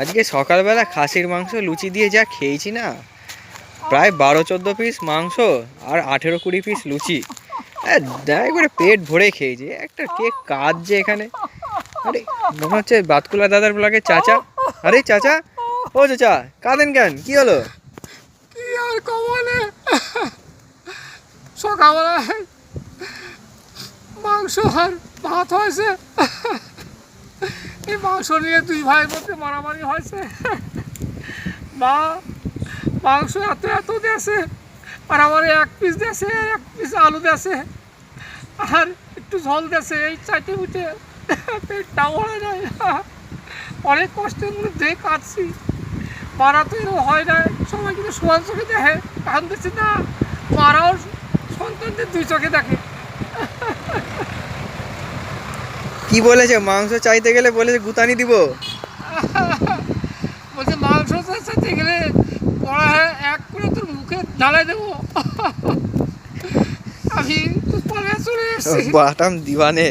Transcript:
আজকে সকালবেলা খাসির মাংস লুচি দিয়ে যা খেয়েছি না, প্রায় 12-14 পিস মাংস আর 18-20 পিস লুচি। একবারে পেট ভরে খেয়েছি। একটা কে কাজ যে এখানে। আরে মনে হচ্ছে বাতকুলা দাদার ব্লগে চাচা। আরে চাচা, ও চাচা কাঁদেন কেন, কি হলো? কি আর কমালে, সকালবেলায় মাংস আর ভাত হয়েছে। এই মাংস নিয়ে দুই ভাইয়ের মধ্যে মারামারি হয়েছে। মা মাংস এত এত দিয়েছে, আর আমার 1 পিস দিয়েছে, 1 পিস আলু দিয়েছে, আর একটু ঝোল দিয়েছে। এই চাইতে উঠে পেটটা ভরে যায়। অনেক কষ্টের মধ্যে কাটছি। মারা তো এরকম হয় না, সবাই কিন্তু সমান চোখে দেখে, কাঁদতেছি না। মারাও সন্তানদের 2 চোখে দেখে। কি বলেছে? মাংস চাইতে গেলে বলেছে গুতানি দিব। বলছে মাংস চাইতে গেলে কড়াই 1 করে তোর মুখে ঢালাই দেবো। আমি তো পরে চলে এসেছি। বাটাম দিবানে।